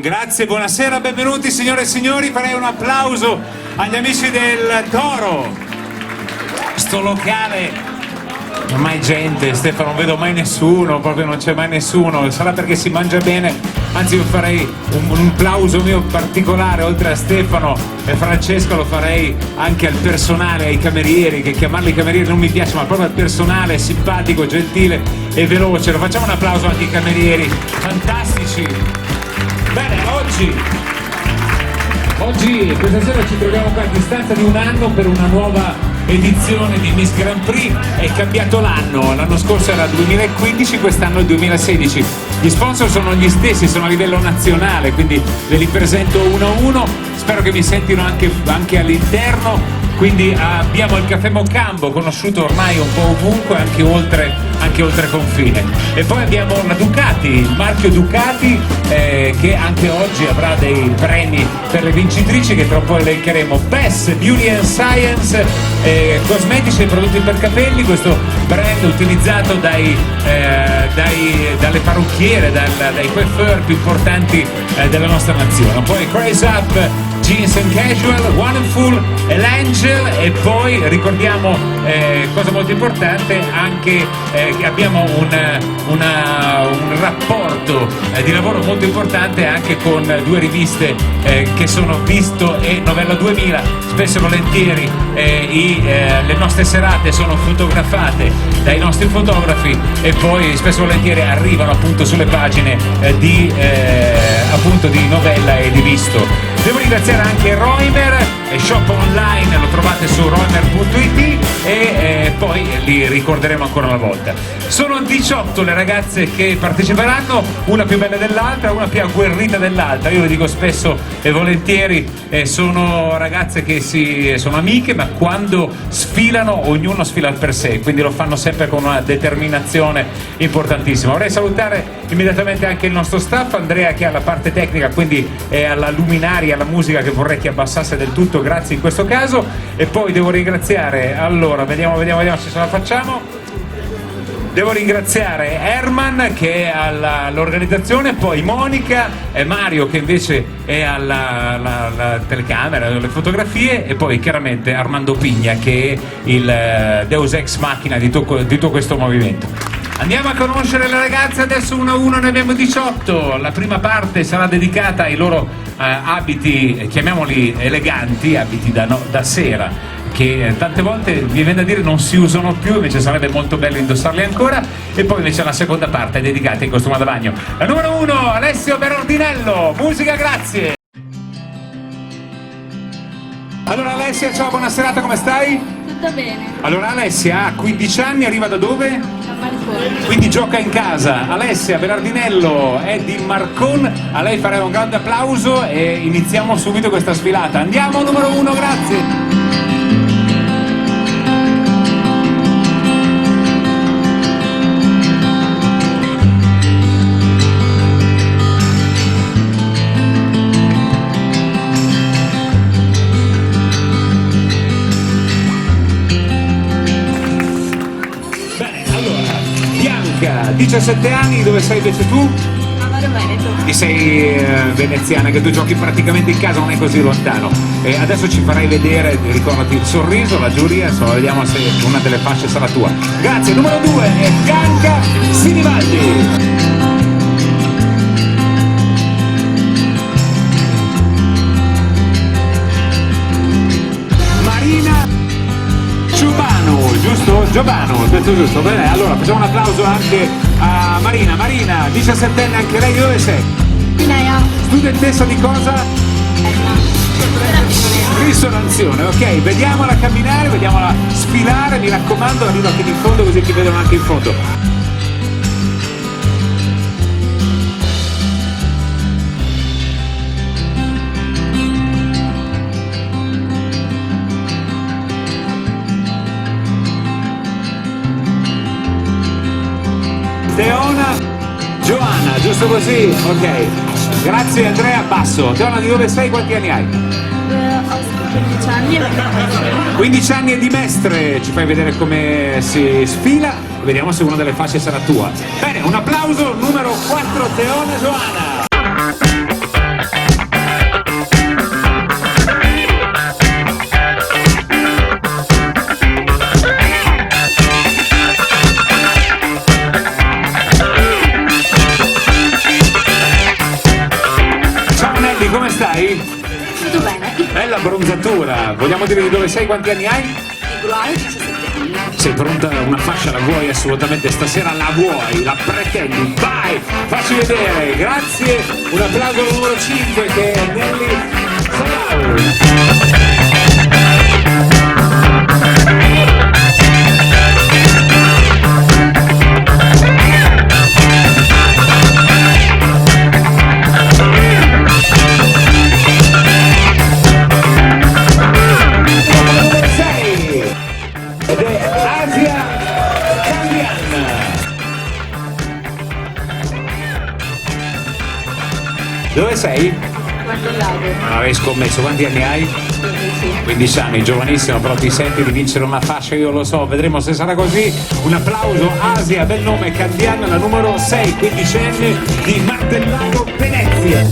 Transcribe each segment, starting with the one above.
Grazie, buonasera, benvenuti signore e signori, farei un applauso agli amici del Toro. Sto locale, ormai gente, Stefano, non vedo mai nessuno, proprio non c'è mai nessuno, sarà perché si mangia bene, anzi io farei un applauso mio particolare, oltre a Stefano e Francesco lo farei anche al personale, ai camerieri, che chiamarli camerieri non mi piace, ma proprio al personale simpatico, gentile e veloce. Lo facciamo un applauso anche ai camerieri, fantastici. Bene, oggi questa sera ci troviamo qua a distanza di un anno per una nuova edizione di Miss Grand Prix. È cambiato l'anno scorso era 2015, quest'anno è il 2016. Gli sponsor sono gli stessi, sono a livello nazionale, quindi ve li presento uno a uno, spero che mi sentino anche all'interno. Quindi abbiamo il Caffè Mocambo, conosciuto ormai un po' ovunque, anche oltre confine. E poi abbiamo la Ducati, il marchio Ducati, che anche oggi avrà dei premi per le vincitrici che tra un po' elencheremo. Best Beauty and Science, cosmetici e prodotti per capelli, questo brand utilizzato dalle parrucchiere, dai coiffeur più importanti della nostra nazione. Poi Craze Up, Jeans and Casual, Wonderful e l'Angel, e poi ricordiamo cosa molto importante anche che abbiamo un rapporto di lavoro molto importante anche con due riviste che sono Visto e Novella 2000. Spesso e volentieri le nostre serate sono fotografate dai nostri fotografi e poi spesso e volentieri arrivano appunto sulle pagine di Novella e di Visto. Devo ringraziare anche Roimer e shop online, lo trovate su roimer.it e poi li ricorderemo ancora una volta. Sono 18 le ragazze che parteciperanno, una più bella dell'altra, una più agguerrita dell'altra. Io lo dico spesso e volentieri, sono ragazze che sono amiche, ma quando sfilano ognuno sfila per sé, quindi lo fanno sempre con una determinazione importantissima. Vorrei salutare immediatamente anche il nostro staff, Andrea che ha la parte tecnica, quindi alla luminaria, alla musica che vorrei che abbassasse del tutto, grazie in questo caso. E poi devo ringraziare, allora vediamo se ce la facciamo. Devo ringraziare Herman che è all'organizzazione, poi Monica e Mario che invece è alla telecamera, alle fotografie, e poi chiaramente Armando Pigna che è il Deus Ex Machina di tutto questo movimento. Andiamo a conoscere le ragazze adesso uno a uno, ne abbiamo 18. La prima parte sarà dedicata ai loro abiti, chiamiamoli eleganti, abiti da sera, che tante volte mi viene da dire non si usano più, invece sarebbe molto bello indossarli ancora. E poi invece la seconda parte è dedicata ai costumi da bagno. La numero 1, Alessio Berardinello, musica, grazie. Allora Alessia, ciao, buona serata, come stai? Tutto bene. Allora Alessia ha 15 anni, arriva da dove? Da Marconi. Quindi gioca in casa. Alessia Berardinello è di Marcon, a lei farei un grande applauso e iniziamo subito questa sfilata. Andiamo, numero 1, grazie. Bene, allora, Bianca, 17 anni, dove sei invece tu? Amaro Veneto. E sei veneziana, che tu giochi praticamente in casa, non è così lontano. E adesso ci farai vedere, ricordati il sorriso, la giuria, insomma, vediamo se una delle fasce sarà tua. Grazie, numero 2 è Bianca Sinibaldi. Giusto? Giovano, detto giusto, bene, allora facciamo un applauso anche a Marina. Marina, 17enne anche lei, dove sei? Pinaia. Studentessa di cosa? Risonanzione, ok, vediamola camminare, vediamola sfilare, mi raccomando, arriva fino in fondo così ti vedono anche in fondo. Teona Giovanna, giusto così? Ok, grazie Andrea, basso. Teona, di dove sei? Quanti anni hai? Ho 15 anni e 15 anni e di Mestre, ci fai vedere come si sfila, vediamo se una delle fasce sarà tua. Bene, un applauso, numero 4, Teona Giovanna. abbronzatura. Vogliamo dire di dove sei, quanti anni hai? Di Gruaro, 17 anni. Sei pronta? Una fascia la vuoi assolutamente, stasera la vuoi, la pretendi, vai, facci vedere, grazie, un applauso al numero 5 che è Nelly Salau. Ed è Asia Candian. Dove sei? Guarda il lago. Non avevi scommesso, quanti anni hai? Sì. 15 anni, giovanissimo, però ti senti di vincere una fascia, io lo so, vedremo se sarà così. Un applauso, Asia, bel nome, Candian, la numero 6, 15enne di Martellago, Venezia.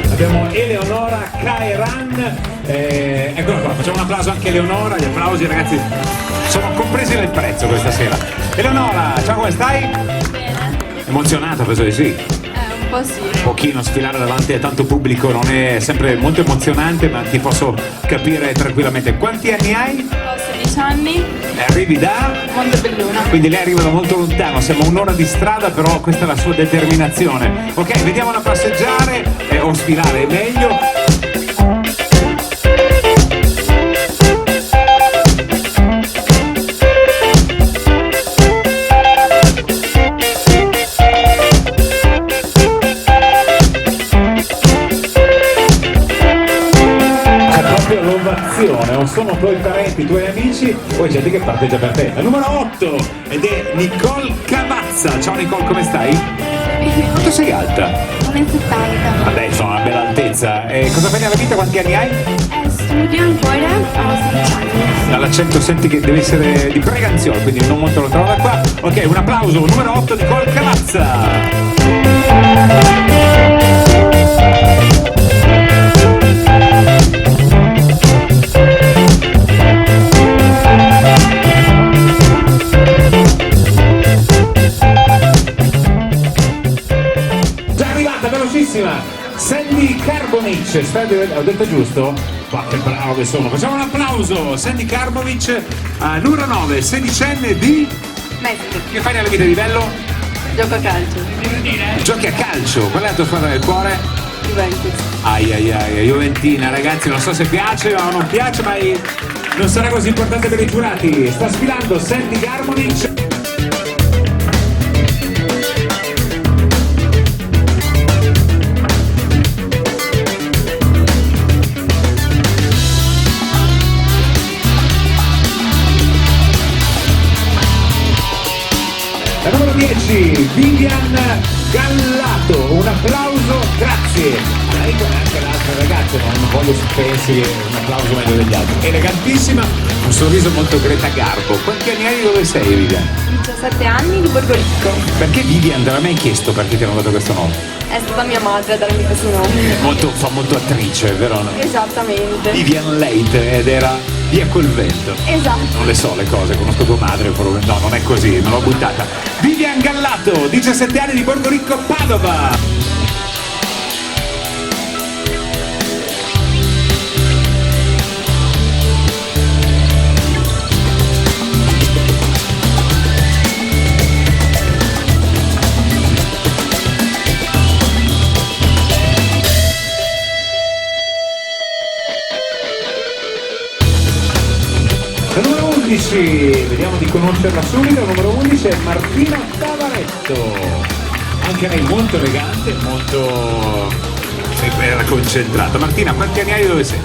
Abbiamo Eleonora Caeran, eccola qua, facciamo un applauso anche a Eleonora, gli applausi ragazzi sono compresi nel prezzo questa sera. Eleonora, ciao, come stai? Bene. Emozionata, penso di sì. Un po' sì. Un pochino sfilare davanti a tanto pubblico non è sempre molto emozionante, ma ti posso capire tranquillamente. Quanti anni hai? Ho 16 anni. Arrivi da? Montebelluna. Quindi lei arriva da molto lontano, siamo a un'ora di strada, però questa è la sua determinazione. Ok, vediamola passeggiare, o sfilare è meglio. O sono tuoi parenti, tuoi amici, poi gente che parteggia per te. La numero 8 ed è Nicole Cavazza. Ciao Nicole, come stai? Quanto sei alta? 1,70. Vabbè, insomma, una bella altezza. E cosa fai nella vita? Quanti anni hai? Studio ancora, ho 16 anni. Dall'accento senti che deve essere di Preganziolo, quindi non molto lontano da qua. Ok, un applauso, numero 8, Nicole Cavazza. Sandy Karbovic, ho detto giusto? Ma che bravo che sono, facciamo un applauso. Sandy Karbovic, numero 9, 16enne di... Messico. Che fai nella vita di bello? Gioco a calcio. Giochi a calcio, qual è la tua squadra del cuore? Juventus. Ai ai ai, Juventina ragazzi, non so se piace o non piace, ma non sarà così importante per i giurati. Sta sfilando Sandy Karbovic. La numero 10, Vivian Gallato, un applauso, grazie. Lei come anche le altre ragazze, non voglio pensi un applauso meglio degli altri. Elegantissima, un sorriso molto Greta Garbo. Quanti anni hai, dove sei Vivian? 17 anni di Borgo Ricco. Perché Vivian? Te l'hai mai chiesto perché ti hanno dato questo nome? È stata mia madre a darmi questo nome. Fa molto attrice, vero? Esattamente. Vivian Leite ed era via col vento. Esatto. Non le so le cose, conosco tua madre, no, non è così, non l'ho buttata. Vivian Gallato, 17 anni di Borgo Ricco, Padova. La numero 11, vediamo di conoscerla subito, la numero 11 è Martina Tavaretto, anche lei molto elegante, molto era concentrata. Martina, quanti anni hai e dove sei?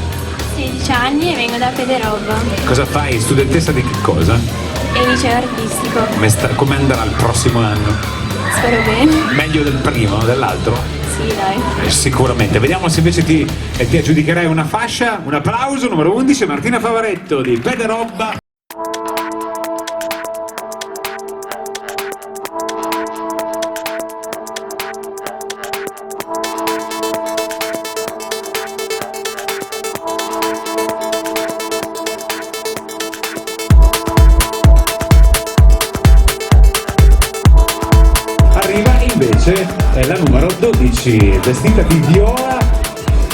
16 anni e vengo da Pederobba. Cosa fai? Studentessa di che cosa? E liceo artistico. Come andrà il prossimo anno? Spero bene. Meglio del primo, dell'altro? Sì, dai. Sicuramente. Vediamo se invece ti aggiudicherai una fascia. Un applauso, numero 11, Martina Favaretto di Pederobba. invece è la numero 12, vestita di viola.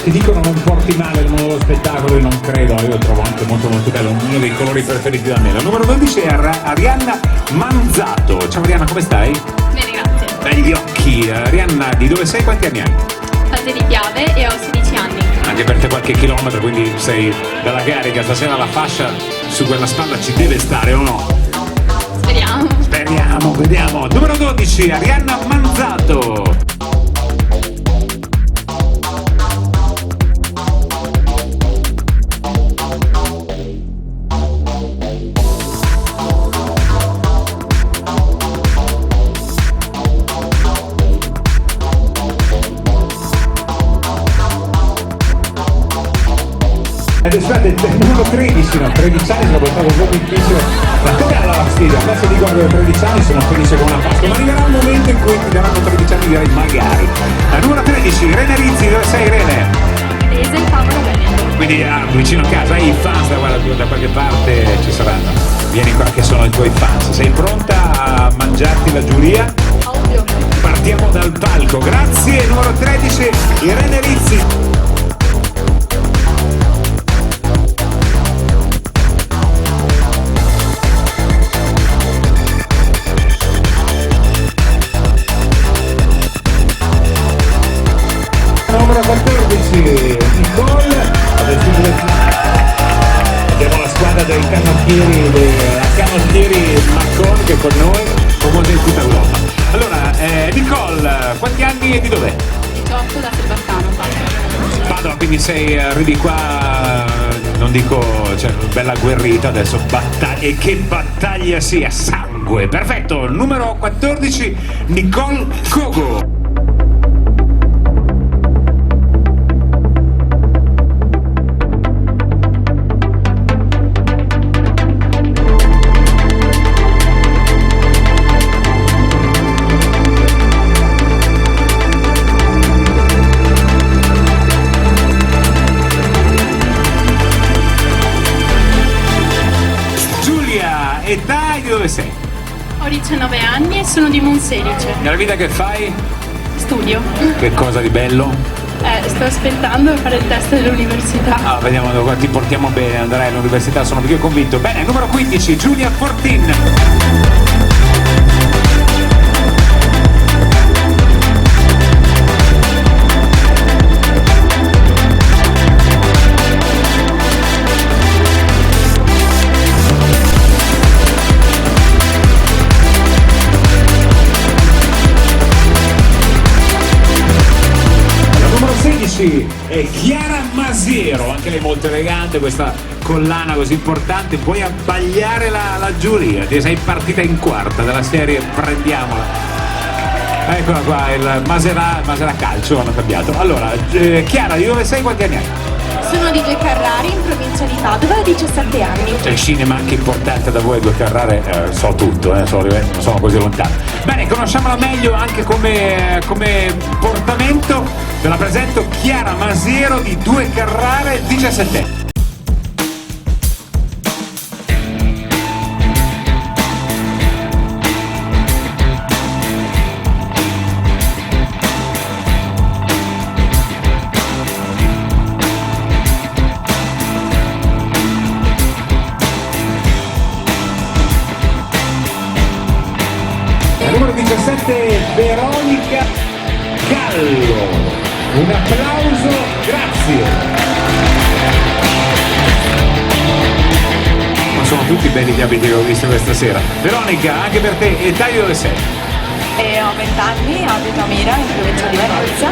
Ti dicono non porti male il nuovo spettacolo e non credo, io lo trovo anche molto molto bello, uno dei colori preferiti da me. La numero 12 è Arianna Manzato. Ciao Arianna, come stai? Bene, grazie. Begli occhi. Arianna, di dove sei? Quanti anni hai? Fate di Piave e ho 16 anni. Anche per te qualche chilometro, quindi sei dalla carica, stasera la fascia su quella spalla ci deve stare o no? Speriamo. Speriamo, vediamo. Numero 12, Arianna Manzato. Adesso è il numero 13, no? 13 anni sono portato un po' difficile, ma tu dalla fastidio, adesso dico che 13 anni sono felice con una Pasqua, ma arriverà un momento in cui ti daranno 13 anni, direi magari. La numero 13, Irene Rizzi, dove sei Irene? Rese il Favolo Veneto. Quindi vicino a casa, hai i fans da qualche parte ci saranno, vieni qua che sono i tuoi fans, sei pronta a mangiarti la giuria? Ovvio. Partiamo dal palco, grazie, numero 13, Irene Rizzi. Numero 14, Nicole, abbiamo la squadra dei canottieri Maccon che è con noi, famosa in tutta Europa. Allora, Nicole, quanti anni e di dov'è? 18 da Silvastano. Padova, quindi arrivi qua, non dico, cioè, bella agguerrita, adesso battaglia, e che battaglia sia, sangue, perfetto, numero 14, Nicole Kogo. Età e di dove sei? Ho 19 anni e sono di Monselice. Nella vita che fai? Studio. Che cosa di bello? Sto aspettando per fare il test dell'università. Ah, vediamo dove ti portiamo bene, andrai all'università, sono più che convinto. Bene, numero 15, Giulia Fortin. E Chiara Masiero, anche lei molto elegante, questa collana così importante, puoi abbagliare la giuria, ti sei partita in quarta della serie, prendiamola. Eccola qua, il Masera Calcio hanno cambiato. Allora, Chiara, di dove sei, quanti anni hai? Sono di Due Carrari in provincia di Padova a 17 anni. C'è il cinema anche importante da voi, Due Carrare, so tutto, non sono così lontano. Bene, conosciamola meglio anche come portamento. Ve la presento, Chiara Masiero di Due Carrare, 17. Numero 17, Veronica Gallo. Un applauso, grazie. Ma sono tutti belli gli abiti che ho visto questa sera. Veronica, anche per te, età di dove sei? Ho 20 anni, abito a Mira, in provincia di Venezia.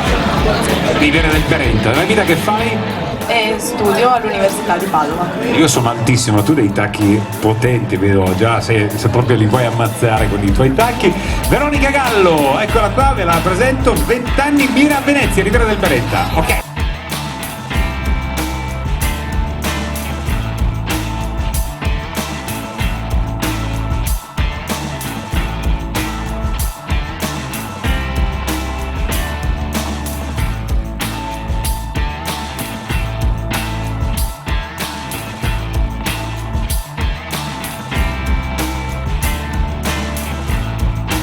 Vivere nel Berenta, nella vita che fai? E studio all'Università di Padova. Io sono altissimo, tu dei tacchi potenti, vedo già, se proprio li puoi ammazzare con i tuoi tacchi. Veronica Gallo, eccola qua, ve la presento, 20 anni, Mira a Venezia, Riviera del Berenta, ok.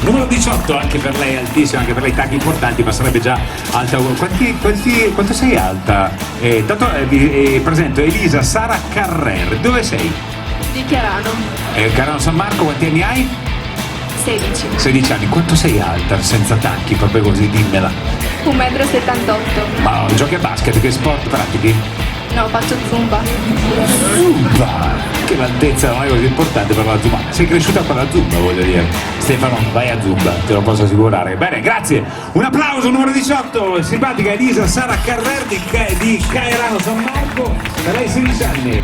Numero 1,18 m, anche per lei altissima, anche per lei tagli importanti, ma sarebbe già alta. Quanto sei alta? Tanto presento Elisa Sara Carrer. Dove sei? Di Chiarano. Carano San Marco, quanti anni hai? 16. 16 anni. Quanto sei alta senza tacchi, proprio così, dimmela. 1,78 m. Ma giochi a basket, che sport pratichi? No, faccio zumba. Zumba! Che l'altezza non è così importante per la Zumba. Sei cresciuta con la Zumba, voglio dire. Stefano, vai a Zumba, te lo posso assicurare. Bene, grazie. Un applauso, numero 18, simpatica Elisa Sara Carrer di Caerano San Marco, per lei 16 anni.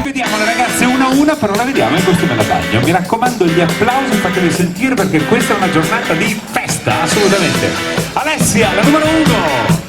Vediamo le ragazze una a una, però la vediamo in costume da bagno. Mi raccomando, gli applausi fateli sentire perché questa è una giornata di festa, assolutamente. Alessia, la numero 1.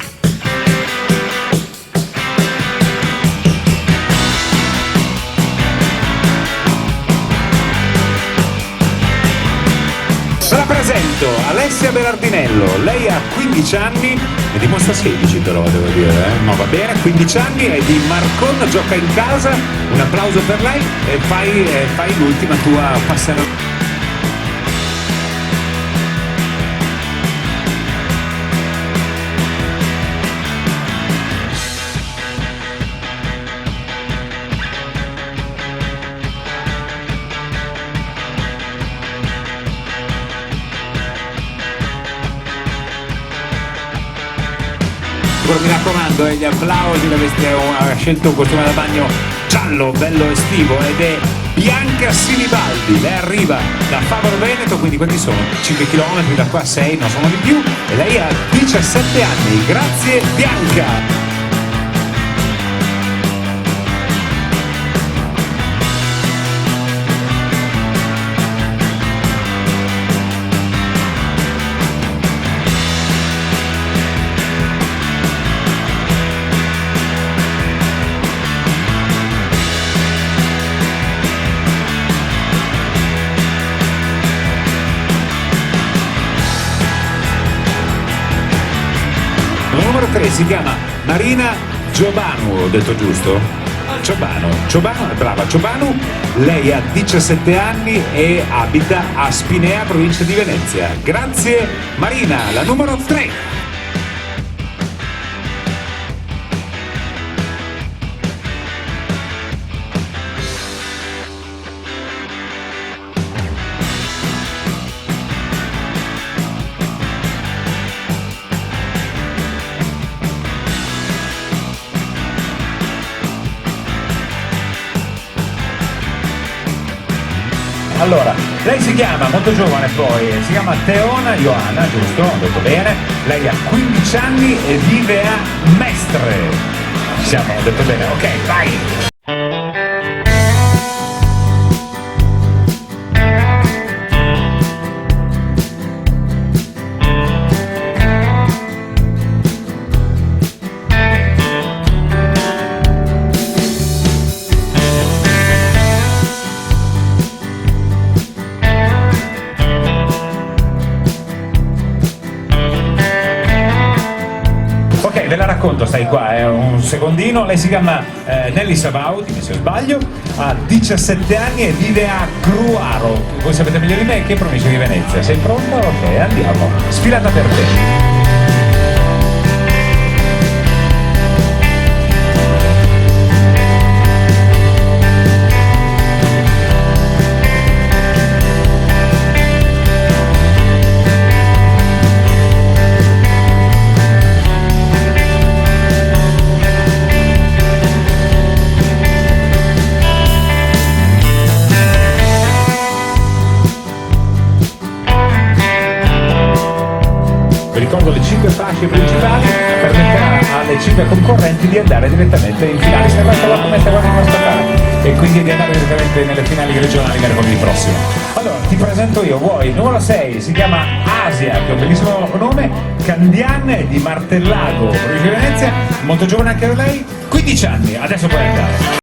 Ve la presento, Alessia Berardinello, lei ha 15 anni, ne dimostra 16 però devo dire, ma va bene, 15 anni, è di Marcon, gioca in casa, un applauso per lei e fai l'ultima tua passerella. Mi raccomando, gli applausi, ha scelto un costume da bagno giallo, bello estivo, ed è Bianca Sinibaldi. Lei arriva da Favaro Veneto, quindi quanti sono? 5 km da qua, 6, non sono di più, e lei ha 17 anni. Grazie Bianca! Numero 3 si chiama Marina Giobanu, ho detto giusto? Ciobanu, brava Ciobanu, lei ha 17 anni e abita a Spinea, provincia di Venezia. Grazie Marina, la numero 3. Allora, lei si chiama, molto giovane poi, si chiama Teona Ioana, giusto? Ho detto bene. Lei ha 15 anni e vive a Mestre. Siamo, ho detto bene, ok, vai! Ve la racconto, stai qua, un secondino. Lei si chiama Nelly Sabau, dimmi se sbaglio, ha 17 anni e vive a Gruaro. Voi sapete meglio di me che provincia di Venezia. Sei pronta? Ok, andiamo. Sfilata per te. Vi ricordo le 5 fasce principali, permetterà alle 5 concorrenti di andare direttamente in finale. Sembra come stavamo in nostra cara, e quindi di andare direttamente nelle finali regionali mercoledì prossimo. Allora, ti presento io, vuoi? Numero 6, si chiama Asia, che è un bellissimo nome, Candian di Martellago, provincia di Venezia, molto giovane anche lei, 15 anni, adesso puoi andare.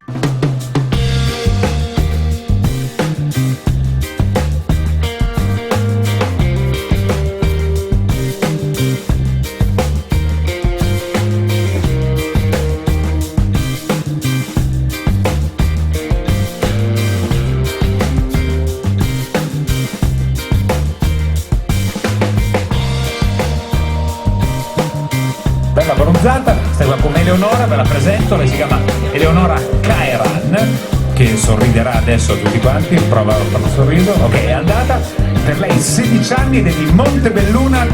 bronzata, stai qua con Eleonora, ve la presento, lei si chiama Eleonora Kairan, che sorriderà adesso a tutti quanti, prova a fare un sorriso, ok, è andata, per lei 16 anni ed è di Montebelluna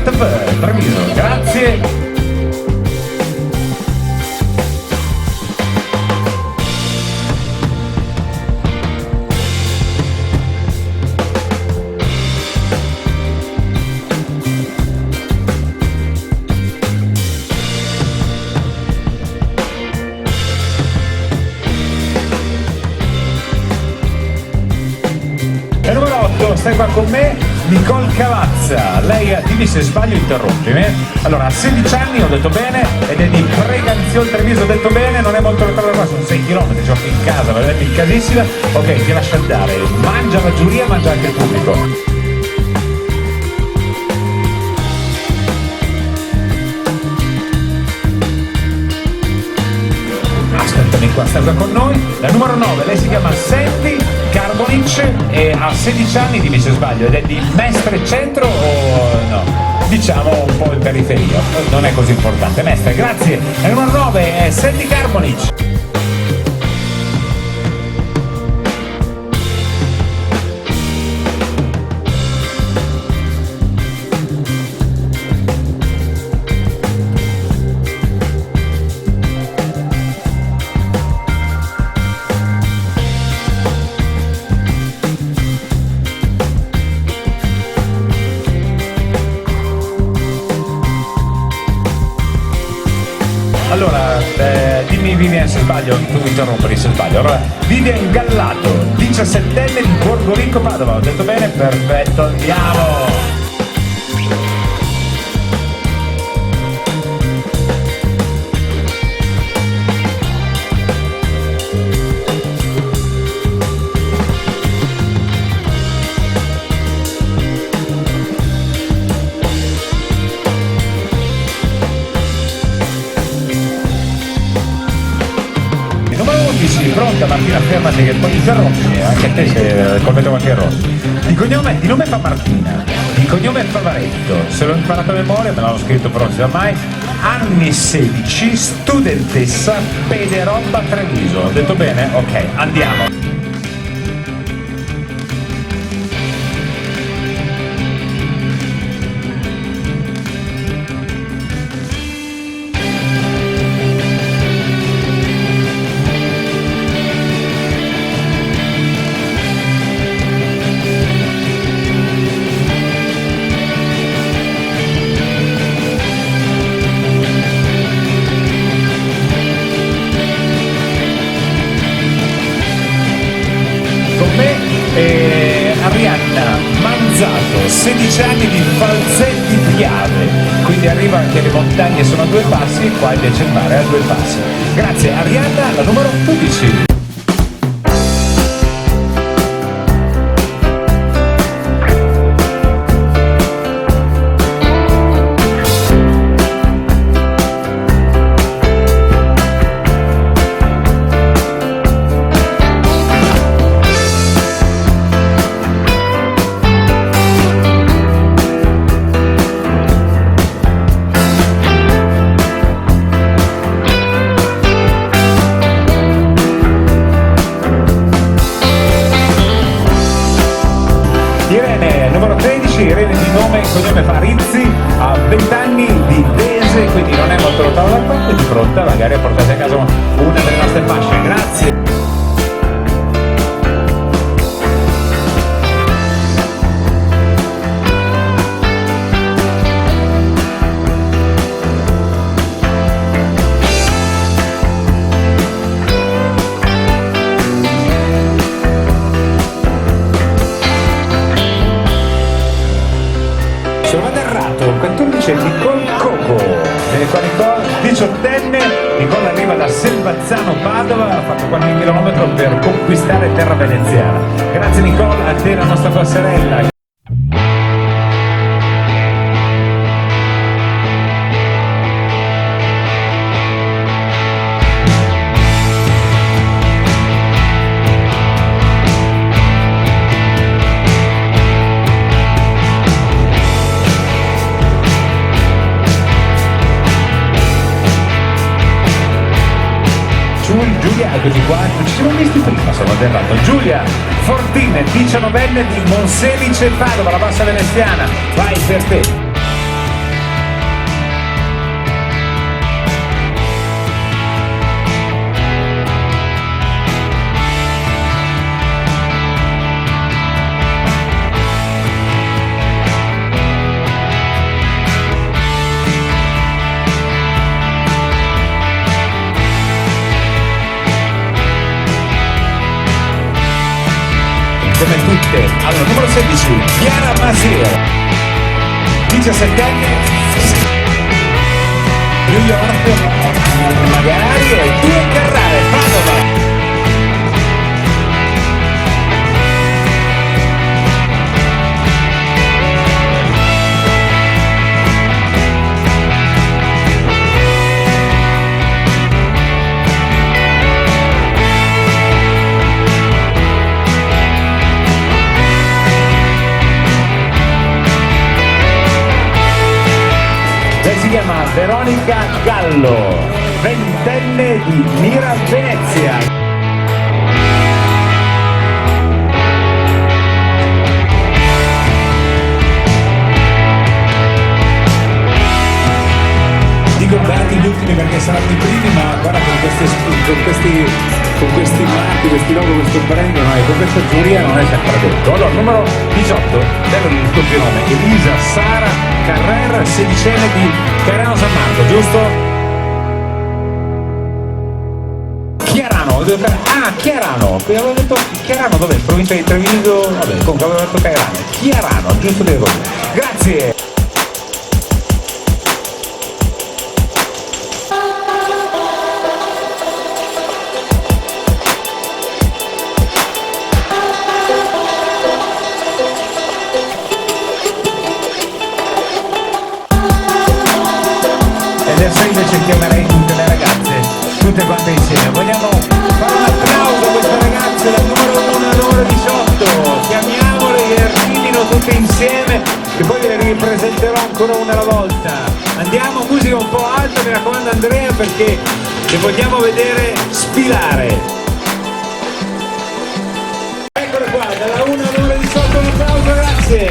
Treviso, grazie. E numero 8, stai qua con me, Nicole Cavazza. Lei, dimmi se sbaglio, interrompimi. Allora, ha 16 anni, ho detto bene, ed è di Preganzione Treviso, ho detto bene, non è molto lontano da qua, sono 6 km, giochi in casa, veramente casissima. Ok, ti lascio andare, mangia la giuria, mangia anche il pubblico. Aspettami qua, sta qua con noi. La numero 9, lei si chiama Sandy Carbonic e ha 16 anni, dimmi se sbaglio, ed è di Mestre Centro o no? Diciamo un po' in periferia, non è così importante. Mestre, grazie. La numero 9 è Sandy Carbonic. Allora, dimmi Vivian se sbaglio, tu interrompere se sbaglio. Allora, Vivian Gallato, 17enne di Borgo Rico Padova, ho detto bene? Perfetto, andiamo! Pronta Martina, fermati che poi interrompi, anche a te se commetto qualche errore. Di nome fa Martina, di cognome Favaretto, se l'ho imparato a memoria, me l'hanno scritto però non si sa mai. Anni 16, studentessa, Pederobba Treviso, ho detto bene? Ok, andiamo. Arianna Manzato, 16 anni di Falzetti Piave, quindi arriva anche le montagne sono a 2 passi, qua invece il mare è a 2 passi. Grazie Arianna, la numero 11. Irene, numero 13, Irene di nome e cognome Farizzi, ha 20 anni di Dese, quindi non è molto lontano dal qua, quindi pronta magari a portarsi a casa una delle nostre fasce. Grazie. Sono errato, 14 Nicole Coco, qua Nicole, 18enne, Nicole arriva da Selvazzano Padova, ha fatto qualche chilometro per conquistare terra veneziana. Grazie Nicole, a te la nostra passerella. Giulia, eccoti qua, non ci siamo visti prima, sono aterrato. Giulia Fortine, 19enne di Monselice Padova, la bassa veneziana, vai per te. Come tutte, allora numero 16 Chiara Masir, 17enne, New York, magari, e due Carrare, Padova. Lei si chiama Veronica Gallo, 20enne di Mira Venezia. Dico guardati gli ultimi perché saranno i primi, ma guarda con questi marchi, questi logo, questo brand, no, e con questa giuria non è sempre detto. Allora, numero 18, bello il doppio nome, Elisa Sara Carrera, 16enne di Cairano San Marco, giusto? Chiarano, Chiarano, avevo detto Chiarano, dov'è? Provincia di Treviso, vabbè, comunque avevo detto Cairano, Chiarano, giusto dire così. Grazie! Adesso invece chiamerei tutte le ragazze, tutte quante insieme. Vogliamo fare un applauso a queste ragazze, la numero 1 alla numero 18. Chiamiamole e arrivino tutte insieme, che poi ve le ripresenterò ancora una alla volta. Andiamo, musica un po' alta, mi raccomando Andrea, perché le vogliamo vedere sfilare. Eccole qua, dalla 1 alla numero 18, un applauso, grazie.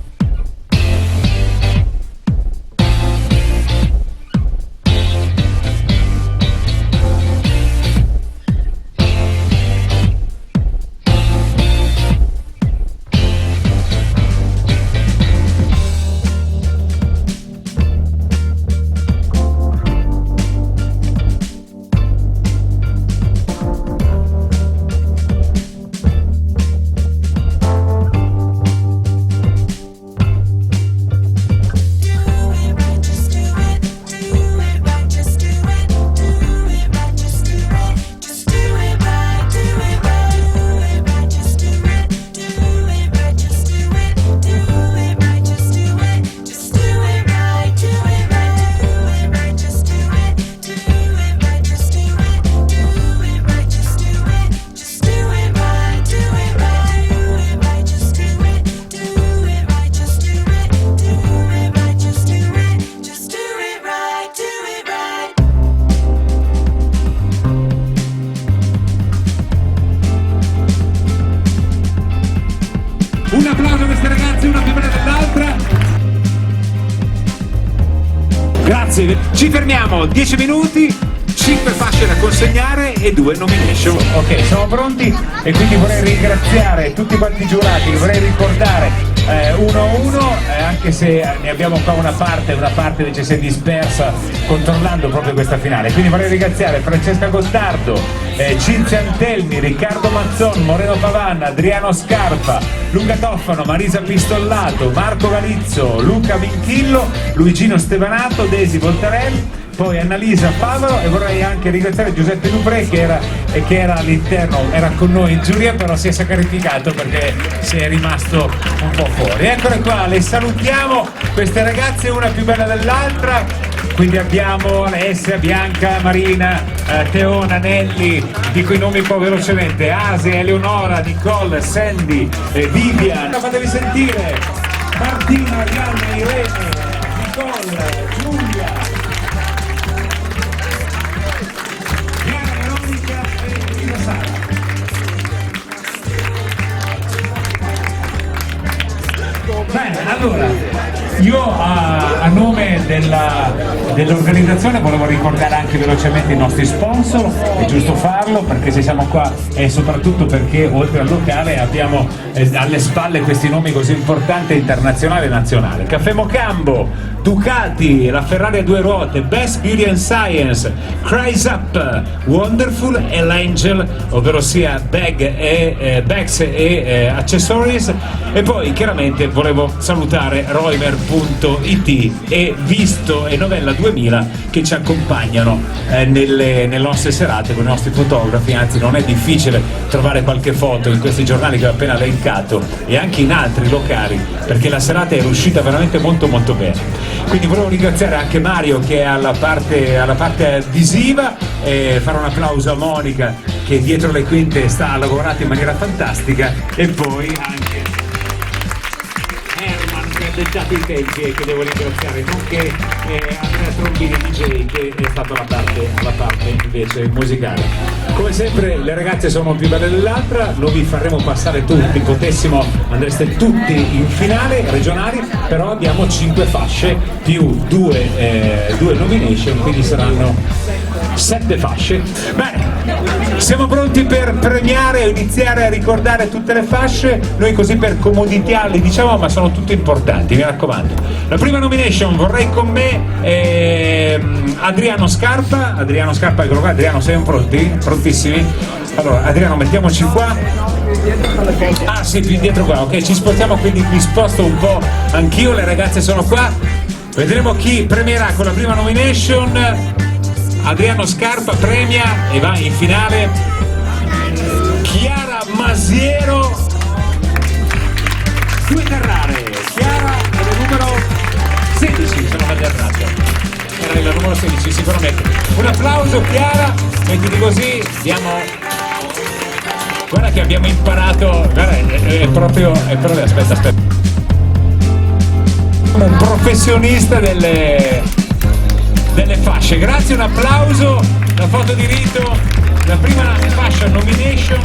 Un applauso a queste ragazze, una più bella dell'altra. Grazie, ci fermiamo, 10 minuti, 5 fasce da consegnare e 2 nomination. Ok, siamo pronti e quindi vorrei ringraziare tutti quanti i giurati, vorrei ricordare uno a uno, anche se ne abbiamo qua una parte invece si è dispersa controllando proprio questa finale. Quindi vorrei ringraziare Francesca Gottardo, Cinzia Antelmi, Riccardo Mazzon, Moreno Pavanna, Adriano Scarpa, Luca Toffano, Marisa Pistollato, Marco Galizzo, Luca Minchillo, Luigino Stevanato, Desi Voltarelli, poi Annalisa Favaro, e vorrei anche ringraziare Giuseppe Dupré che era all'interno, era con noi in giuria, però si è sacrificato perché si è rimasto un po' fuori. Eccole qua, le salutiamo, queste ragazze una più bella dell'altra. Quindi abbiamo Alessia, Bianca, Marina, Teona, Nelly, dico i nomi un po' velocemente: Asia, Eleonora, Nicole, Sandy, Vivian. Fatevi sentire: Martina, Arianna, Irene, Nicole, Giulia, Chiara, Veronica e dell'organizzazione volevo ricordare anche velocemente i nostri sponsor, è giusto farlo perché se siamo qua e soprattutto perché oltre al locale abbiamo alle spalle questi nomi così importanti internazionale e nazionale. Caffè Mocambo, Ducati, la Ferrari a due ruote, Best Beauty and Science, Cries Up, Wonderful e l'Angel, ovvero sia bags e accessories. E poi chiaramente volevo salutare Roimer.it e Visto e Novella 2000 che ci accompagnano nelle nostre serate con i nostri fotografi, anzi non è difficile trovare qualche foto in questi giornali che ho appena elencato e anche in altri locali perché la serata è riuscita veramente molto molto bene. Quindi volevo ringraziare anche Mario che è alla parte visiva e fare un applauso a Monica che dietro le quinte ha lavorato in maniera fantastica e poi anche Herman che ha dettato i tempi che devo ringraziare, nonché Andrea Trombini DJ che è stato alla parte invece musicale. Come sempre le ragazze sono più belle dell'altra, lo vi faremo passare tutti, potessimo andreste tutti in finale regionali, però abbiamo 5 fasce più 2 nomination, quindi saranno 7 fasce. Bene, siamo pronti per premiare e iniziare a ricordare tutte le fasce, noi così per comodità li diciamo ma sono tutte importanti, mi raccomando. La prima nomination vorrei con me Adriano Scarpa, eccolo qua. Adriano, siamo pronti? Prontissimi? Allora Adriano mettiamoci qua. Ah sì, più dietro qua, ok, ci spostiamo, quindi mi sposto un po' anch'io, le ragazze sono qua, vedremo chi premierà con la prima nomination. Adriano Scarpa premia e va in finale Chiara Masiero, 2 Carrare. Chiara è il numero 16, se non vado errato. Era il numero 16 sicuramente. Un applauso Chiara, mettiti così, diamo. Guarda che abbiamo imparato, guarda, è proprio aspetta. Un professionista delle fasce, grazie, un applauso, la foto di rito, la prima fascia nomination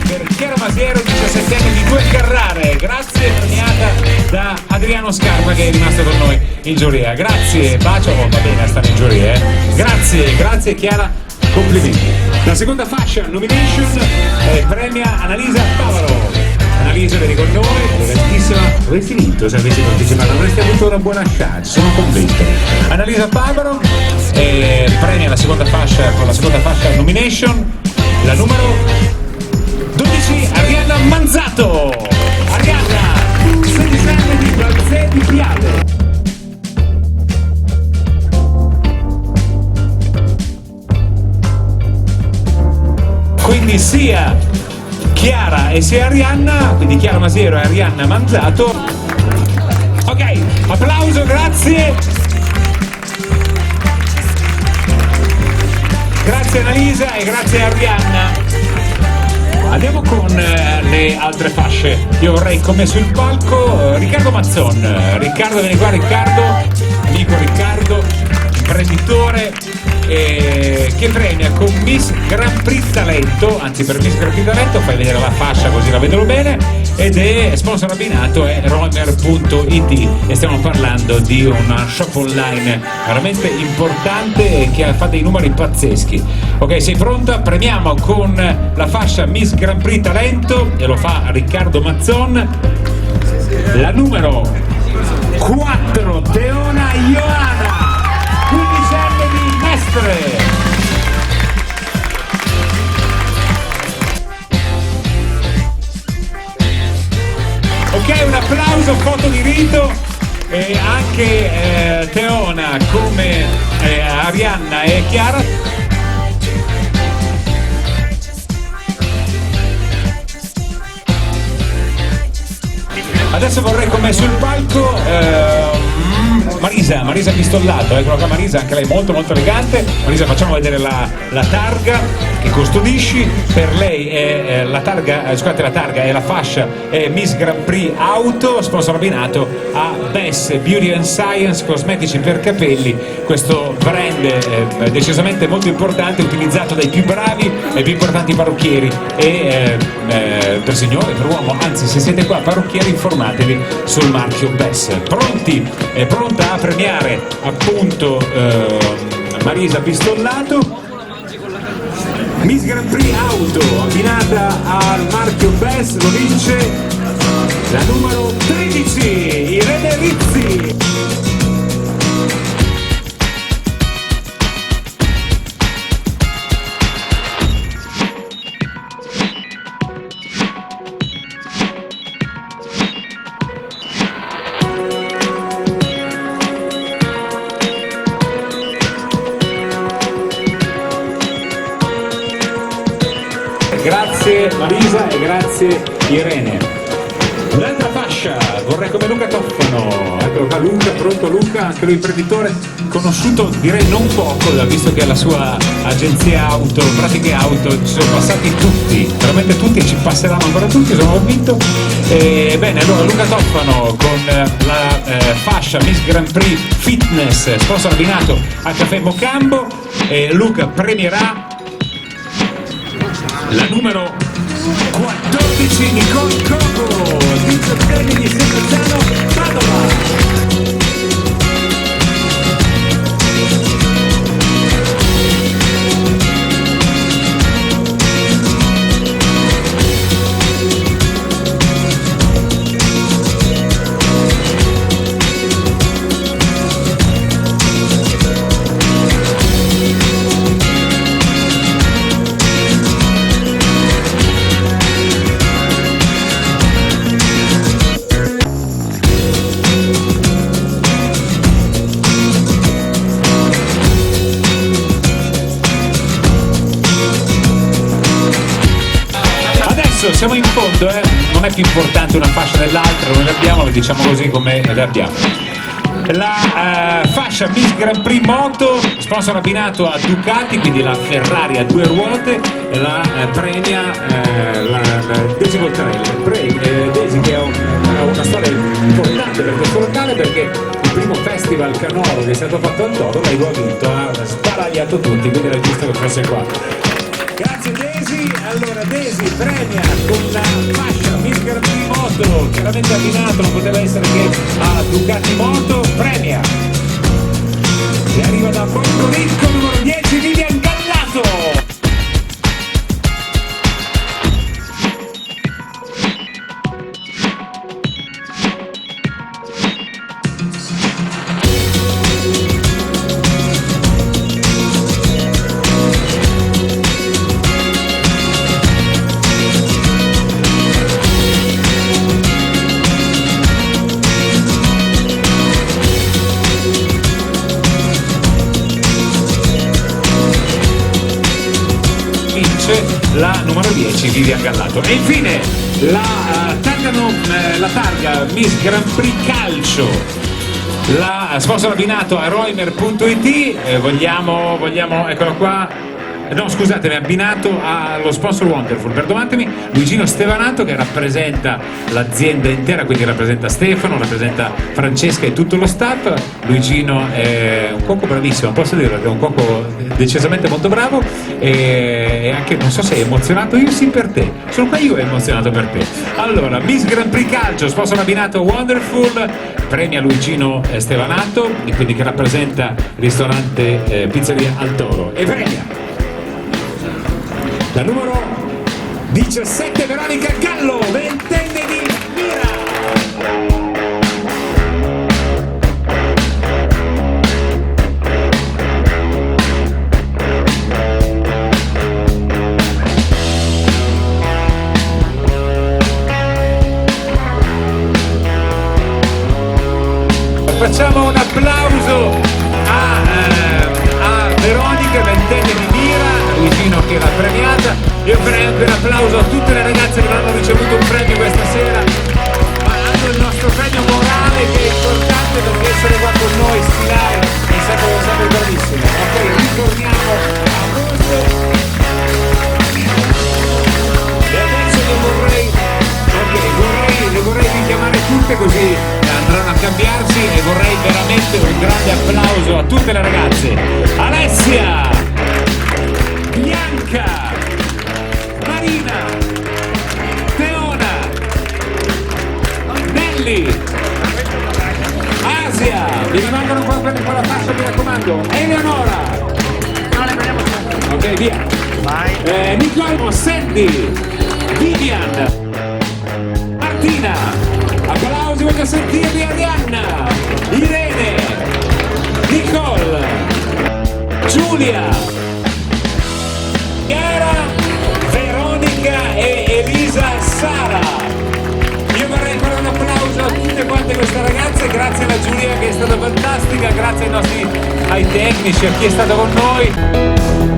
per Chiara Masiero, 17 anni di 2 Carrare, grazie, premiata da Adriano Scarpa che è rimasto con noi in giuria, grazie, bacio, va bene a stare in giuria, grazie Chiara, complimenti. La seconda fascia nomination premia Annalisa Pavaro. Annalisa, vieni con noi, bellissima. Avrei finito se avessi partecipato, avresti avuto una buona chance, sono convinto. Annalisa Pavaro premia la seconda fascia con la seconda fascia nomination, la numero 12 Arianna Manzato. Arianna, 16 anni di Balzè di Piave. Quindi sia Chiara e sia Arianna, quindi Chiara Masiero e Arianna Manzato. Ok, applauso, grazie. Grazie Annalisa e grazie Arianna. Andiamo con le altre fasce. Io vorrei come sul palco Riccardo Mazzon. Riccardo, vieni qua Riccardo, amico Riccardo, imprenditore. Che premia con Miss Grand Prix Talento, anzi per Miss Grand Prix Talento fai vedere la fascia così la vedono bene, ed è sponsor abbinato è Roimer.it e stiamo parlando di una shop online veramente importante che fa dei numeri pazzeschi. Ok, sei pronta? Premiamo con la fascia Miss Grand Prix Talento e lo fa Riccardo Mazzon, la numero 4 Teona Ioana, 15 anni di Mestre. Ok, un applauso, foto di rito e anche Teona come Arianna e Chiara. Adesso vorrei con me sul palco Marisa Pistollato, eccola qua Marisa, anche lei molto molto elegante. Marisa, facciamo vedere la targa che custodisci, per lei è la targa è la fascia è Miss Grand Prix Auto, sponsor abbinato a Best Beauty and Science, cosmetici per capelli, questo brand decisamente molto importante, utilizzato dai più bravi e più importanti parrucchieri e per signore, per uomo, anzi se siete qua parrucchieri informatevi sul marchio Best. Pronti? È pronta? a premiare appunto Marisa Pistollato. Miss Grand Prix Auto abbinata al marchio Best lo vince la numero 13 Irene Rizzi. Grazie Marisa e grazie Irene. Un'altra fascia, vorrei come Luca Toffano. Eccolo qua Luca, pronto Luca, anche lui imprenditore, conosciuto direi non poco, visto che alla sua agenzia auto, pratiche auto, ci sono passati tutti, veramente tutti e ci passeranno ancora tutti, sono convinto. Bene, allora Luca Toffano con la fascia Miss Grand Prix Fitness, sponsor abbinato a Caffè Mocambo, e Luca premierà la numero 14 Nicole Coco, 17 anni di Sebastiano Padova. Siamo in fondo, non è più importante una fascia dell'altra, noi le abbiamo, le diciamo così come le abbiamo. La fascia Miss Grand Prix Moto, sponsor abbinato a Ducati, quindi la Ferrari a due ruote, la premia la Desi Voltarelli. Desi che ha una storia importante per questo locale, perché il primo festival canoro che è stato fatto al Toro, lei lo ha vinto, ha sparagliato tutti, quindi era giusto che fosse qua. Grazie Desi, allora Desi premia con la fascia Miss Grand Prix Moto, chiaramente abbinato, non poteva essere che a Ducati Moto, premia. E arriva da Porto Rico numero 10 Vivian Gallato. La numero 10 Vivian Gallato. E infine la targa Miss Grand Prix Calcio, la sponsor abbinato a Roimer.it, vogliamo eccolo qua. No, scusatemi, abbinato allo sponsor Wonderful, perdonatemi, Luigino Stevanato, che rappresenta l'azienda intera, quindi rappresenta Stefano, rappresenta Francesca e tutto lo staff. Luigino è un cuoco bravissimo, posso dirlo, che è un cuoco decisamente molto bravo, e anche, non so se è emozionato, io sì per te, sono qua io emozionato per te. Allora, Miss Grand Prix Calcio, sponsor abbinato Wonderful, premia Luigino Stevanato, e quindi che rappresenta il ristorante Pizzeria Al Toro, e premia la numero 17 Veronica Gallo, ventenne di Mira. Facciamo un applauso a Veronica, ventenne di Mira, Luigino che l'ha premiata. Io farei anche un applauso a tutte le ragazze che hanno ricevuto un premio questa sera, ma hanno il nostro premio morale, che è importante, perché essere qua con noi, sfilare, è sempre bravissimo. Ok, ritorniamo a posto. E adesso le vorrei richiamare tutte, così andranno a cambiarsi, e vorrei veramente un grande applauso a tutte le ragazze. Alessia, Bianca, Marina, Teona, Nelly, Asia, vi rimango Ok, via. Vai. Nicole, Sandy, Vivian, Martina, applausi, voglio sentirvi. Arianna, Irene, Nicole, Giulia, Chiara, Veronica e Elisa Sara. Io vorrei fare un applauso a tutte quante queste ragazze, grazie alla Giulia che è stata fantastica, grazie ai tecnici, a chi è stato con noi.